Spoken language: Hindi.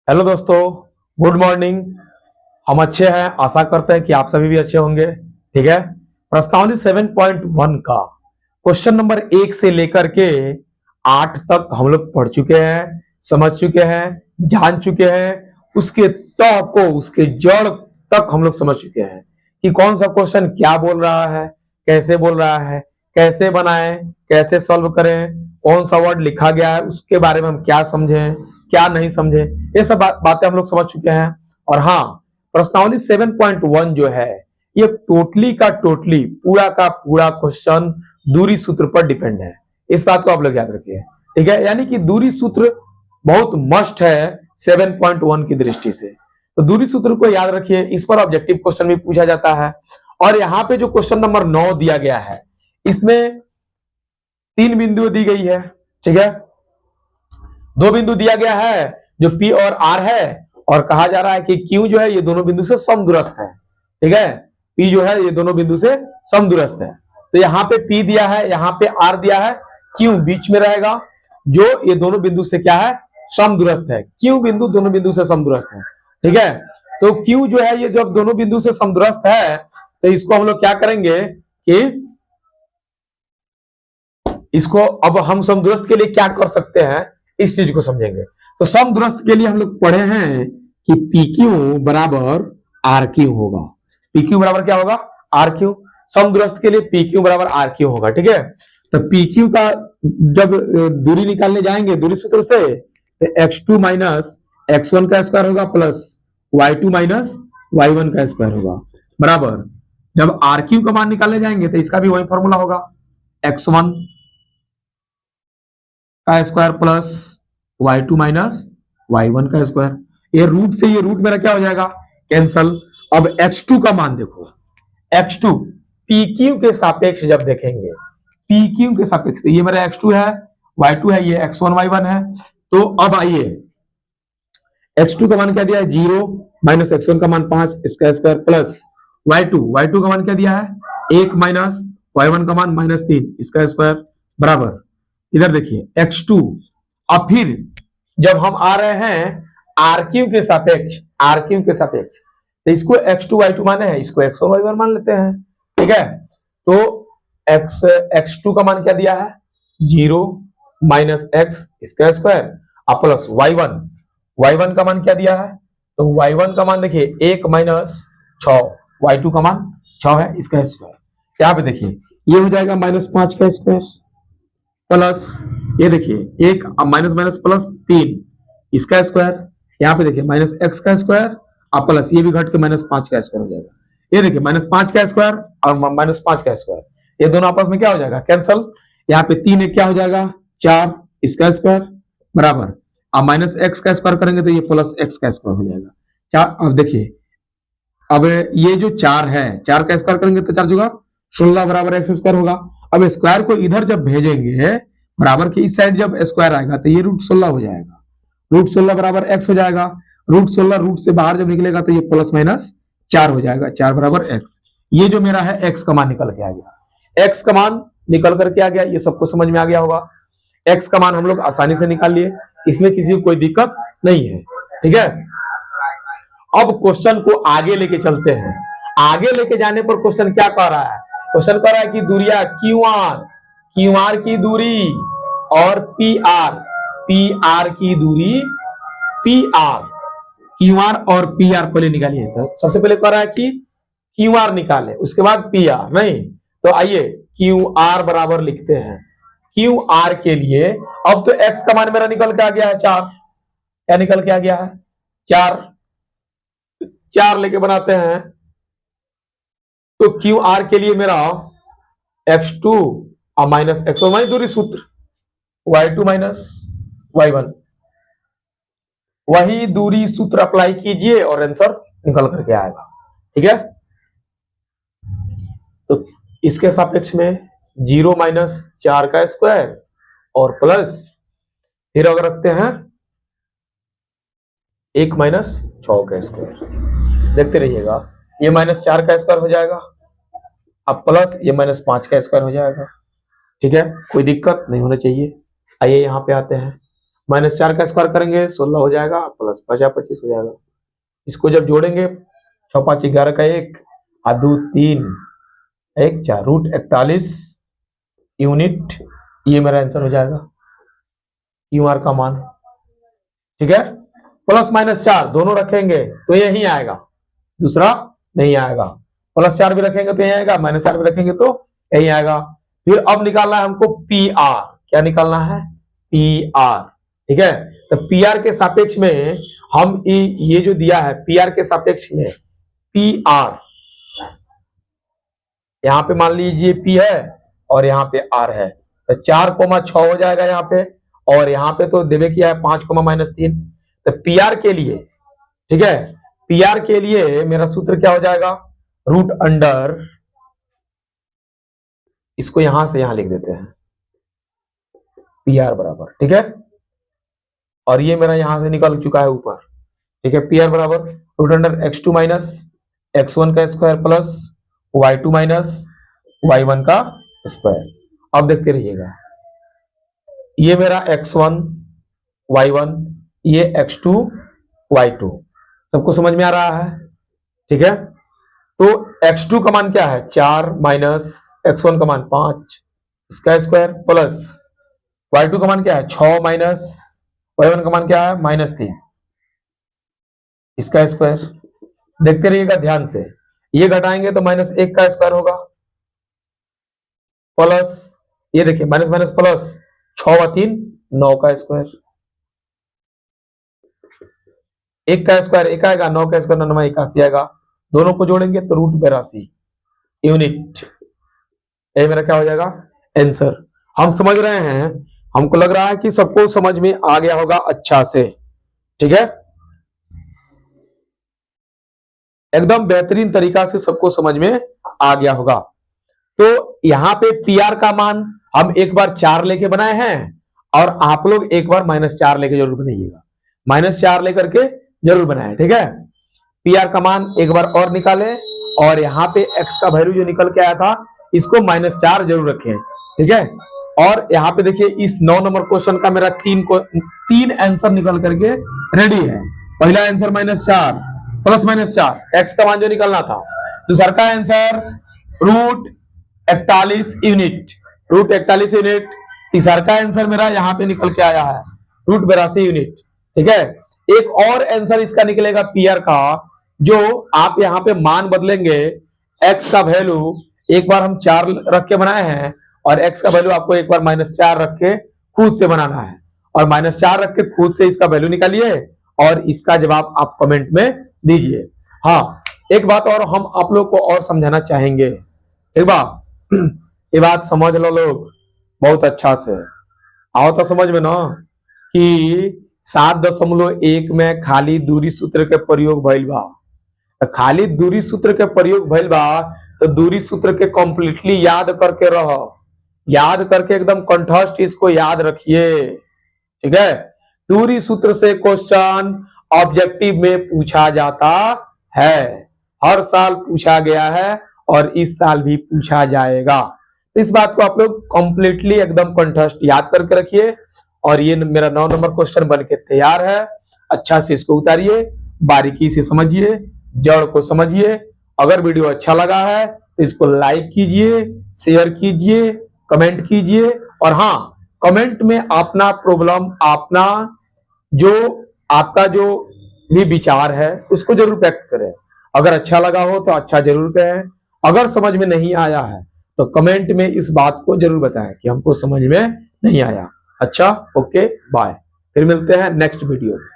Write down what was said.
हेलो दोस्तों, गुड मॉर्निंग। हम अच्छे हैं, आशा करते हैं कि आप सभी भी अच्छे होंगे। ठीक है, प्रश्नावली 7.1 का क्वेश्चन नंबर 1 से लेकर के 8 तक हम लोग पढ़ चुके हैं, समझ चुके हैं, जान चुके हैं। उसके तह को, उसके जड़ तक हम लोग समझ चुके हैं कि कौन सा क्वेश्चन क्या बोल रहा है, कैसे बोल रहा है, कैसे बनाएं, कैसे सॉल्व करें, कौन सा वर्ड लिखा गया है, उसके बारे में हम क्या समझें, क्या नहीं समझे। ये सब बातें हम लोग समझ चुके हैं। और हाँ, प्रश्नावली 7.1 जो है ये टोटली का टोटली, पूरा का पूरा क्वेश्चन दूरी सूत्र पर डिपेंड है। इस बात को आप लोग याद रखिए। ठीक है, यानी कि दूरी सूत्र बहुत मस्ट है 7.1 की दृष्टि से। तो दूरी सूत्र को याद रखिए, इस पर ऑब्जेक्टिव क्वेश्चन भी पूछा जाता है। और यहाँ पे जो क्वेश्चन नंबर 9 दिया गया है, इसमें 3 बिंदु दी गई है। ठीक है, 2 बिंदु दिया गया है जो P और R है, और कहा जा रहा है कि Q जो है ये दोनों बिंदु से समदूरस्थ है। ठीक है, P जो है ये दोनों बिंदु से समदूरस्थ है। तो यहाँ पे P दिया है, यहाँ पे R दिया है, Q बीच में रहेगा जो ये दोनों बिंदु से क्या है, समदूरस्थ है। Q बिंदु दोनों बिंदु से समदूरस्थ है। ठीक है, तो Q जो है ये जब दोनों बिंदु से समदूरस्थ है तो इसको हम लोग क्या करेंगे कि इसको अब हम समदूरस्थ के लिए क्या कर सकते हैं, इस चीज को समझेंगे। तो समदूरस्थ के लिए हम लोग पढ़े हैं कि PQ बराबर RQ होगा। PQ बराबर क्या होगा, RQ। समदूरस्थ के लिए PQ बराबर RQ होगा। ठीक है, तो PQ का जब दूरी निकालने जाएंगे दूरी सूत्र से, तो x2 माइनस x1 का स्क्वायर होगा प्लस y2 माइनस y1 का स्क्वायर होगा बराबर, जब RQ का मान निकालने जाएंगे तो इसका भी वही फॉर्मूला होगा, x1 का square plus y2 minus y1 का स्क्वायर। ये रूट से ये रूट मेरा क्या हो जाएगा, कैंसल। अब x2 का मान देखो, x2 PQ के सापेक्ष जब देखेंगे, PQ के सापेक्ष, ये मेरा x2 है, y2 है, ये x1 y1 है। तो अब आइए, x2 का मान क्या दिया है, 0 माइनस x1 का मान 5 इसका स्क्वायर प्लस y2 का मान क्या दिया है, 1 माइनस y1 का मान -3 इसका स्क्वायर बराबर, इधर देखिए x2। अब फिर जब हम आ रहे हैं RQ के सापेक्ष, RQ के सापेक्ष, तो इसको x2 y2 माने हैं, इसको x1 y1 मान लेते हैं। ठीक है, तो x2 का मान क्या दिया है, 0 माइनस x इसका स्क्वायर प्लस y1 का मान क्या दिया है, तो y1 का मान देखिए 1 माइनस 6, y2 का मान 6 है इसका स्क्वायर। यहाँ पे देखिए ये हो जाएगा -5 का स्क्वायर प्लस, ये देखिए 1 माइनस माइनस प्लस 3 इसका स्क्वायर, यहाँ पे देखिए माइनस x का स्क्वायर और प्लस ये भी घट के -5 का स्क्वायर हो जाएगा। ये देखिए -5 का स्क्वायर और -5 का स्क्वायर, ये दोनों आपस में क्या हो जाएगा, कैंसल। यहाँ पे 3 एक क्या हो जाएगा, 4 इसका स्क्वायर बराबर, अब माइनस x का स्क्वायर करेंगे तो ये प्लस x का स्क्वायर हो जाएगा 4। अब देखिए, अब ये जो 4 है, 4 का स्क्वायर करेंगे तो 4 जगह 16 बराबर x स्क्वायर होगा। अब स्क्वायर को इधर जब भेजेंगे, बराबर के इस साइड जब स्क्वायर आएगा तो ये √16 हो जाएगा, √16 बराबर x हो जाएगा। √16 रूट से बाहर जब निकलेगा तो ये +-4 हो जाएगा, 4 बराबर x। ये जो मेरा है x का मान निकल के आ गया, x का मान निकल करके आ गया, ये सबको समझ में आ गया होगा। x का मान हम लोग आसानी से निकाल लिए, इसमें किसी को कोई दिक्कत नहीं है। ठीक है, अब क्वेश्चन को आगे लेके चलते हैं। आगे लेके जाने पर क्वेश्चन क्या कह रहा है, क्वेश्चन कह रहा है कि दूरियां QR की दूरी और PR की दूरी, QR और PR पहले निकालिए। तो सबसे पहले कह रहा है कि QR निकाले, उसके बाद PR, नहीं तो आइए QR बराबर लिखते हैं। QR के लिए अब तो x का मान मेरा निकल के आ गया है 4, क्या निकल के आ गया है, 4 लेके बनाते हैं। तो QR के लिए मेरा x2 और माइनस x1, वही दूरी सूत्र y2 माइनस y1, वही दूरी सूत्र अप्लाई कीजिए और आंसर निकल करके आएगा। ठीक है, तो इसके सापेक्ष में 0 माइनस 4 का स्क्वायर और प्लस, फिर अगर रखते हैं 1 माइनस 6 का स्क्वायर, देखते रहिएगा, ये -4 का स्क्वायर हो जाएगा, अब प्लस ये -5 का स्क्वायर हो जाएगा। ठीक है, कोई दिक्कत नहीं होना चाहिए। आइए यहाँ पे आते हैं, -4 का स्क्वायर करेंगे 16 हो जाएगा, प्लस 5 25 हो जाएगा। इसको जब जोड़ेंगे 6 5 11 का 1 और 2 3 1 4 √41 यूनिट, ये मेरा आंसर हो जाएगा QR का मान। ठीक है, प्लस -4 दोनों रखेंगे तो यही आएगा, दूसरा नहीं आएगा। +4 भी रखेंगे तो यही आएगा, -4 भी रखेंगे तो यही आएगा। फिर अब निकालना है हमको PR। क्या निकालना है? PR। ठीक है, तो PR के सापेक्ष में हम ये जो दिया है PR के सापेक्ष में PR, यहां पे मान लीजिए P है और यहाँ पे R है, तो 4,6 हो जाएगा यहाँ पे, और यहाँ पे तो देवे किया है 5,-3। तो PR के लिए, ठीक है, PR के लिए मेरा सूत्र क्या हो जाएगा? √अंडर, इसको यहां से यहां लिख देते हैं PR बराबर, ठीक है, और ये मेरा यहां से निकल चुका है ऊपर। ठीक है, PR बराबर √अंडर x2 माइनस x1 का square plus y2 minus y1 का स्क्वायर। अब देखते रहिएगा, ये मेरा x1 y1, ये x2 y2, सबको समझ में आ रहा है? ठीक है, तो x2 का मान क्या है? 4 माइनस x1 का मान 5 इसका स्क्वायर प्लस y2 का मान क्या है? 6 माइनस y1 का मान क्या है? -3 इसका स्क्वायर। देखते रहिएगा ध्यान से, ये घटाएंगे तो -1 का स्क्वायर होगा, प्लस ये देखिए माइनस माइनस प्लस 6 व 3 9 का स्क्वायर, 1 का स्क्वायर 1 आएगा, 9 का स्क्वायर 9 81 आएगा, दोनों को जोड़ेंगे तो √82 यूनिट। ये मेरा क्या हो जाएगा? आंसर। हम समझ रहे हैं, हमको लग रहा है कि सबको समझ में आ गया होगा अच्छा से। ठीक है, एकदम बेहतरीन तरीका से सबको समझ में आ गया होगा। तो यहां पे PR का मान हम एक बार 4 लेके बनाए हैं, और आप लोग एक बार -4 लेके जरूर बनाइएगा, -4 लेकर के जरूर बनाए। ठीक है, PR का मान एक बार और निकालें, और यहाँ पे x का वैल्यू जो निकल के आया था इसको -4 जरूर रखें। ठीक है, और यहाँ पे देखिए इस 9 नंबर क्वेश्चन का मेरा 3 आंसर निकल करके रेडी है। पहला आंसर -4 प्लस -4 x का मान जो निकलना था, दूसरा का आंसर √41 यूनिट, √41 यूनिट, तीसरा का आंसर मेरा यहाँ पे निकल के आया है √82 यूनिट। ठीक है, एक और आंसर इसका निकलेगा PR का, जो आप यहाँ पे मान बदलेंगे, x का वैल्यू एक बार हम 4 रख के बनाए हैं, और x का वैल्यू आपको एक बार -4 रख के खुद से बनाना है, और -4 रख के खुद से इसका वैल्यू निकालिए, और इसका जवाब आप कमेंट में दीजिए। हाँ, एक बात और हम आप लोग को और समझाना चाहेंगे, एक बार ये बात समझ लो लोग बहुत अच्छा से, आओ तो समझ में ना, कि 7.1 में खाली दूरी सूत्र के प्रयोग भइल बा। खाली दूरी सूत्र के प्रयोग भइल बा, तो दूरी सूत्र के कंप्लीटली याद करके रहो, याद करके एकदम कंठस्थ इसको याद रखिए। ठीक है, दूरी सूत्र से क्वेश्चन ऑब्जेक्टिव में पूछा जाता है, हर साल पूछा गया है, और इस साल भी पूछा जाएगा। इस बात को आप लोग कंप्लीटली एकदम कंठस्थ याद करके रखिए। और ये मेरा 9 नंबर क्वेश्चन बनके तैयार है, अच्छा से इसको उतारिए, बारीकी से समझिए, जड़ को समझिए। अगर वीडियो अच्छा लगा है तो इसको लाइक कीजिए, शेयर कीजिए, कमेंट कीजिए, और हाँ, कमेंट में अपना प्रॉब्लम, अपना आपका जो भी विचार है उसको जरूर व्यक्त करें। अगर अच्छा लगा हो तो अच्छा जरूर कहें, अगर समझ में नहीं आया है तो कमेंट में इस बात को जरूर बताएं कि हमको समझ में नहीं आया। अच्छा, ओके, बाय, फिर मिलते हैं नेक्स्ट वीडियो में।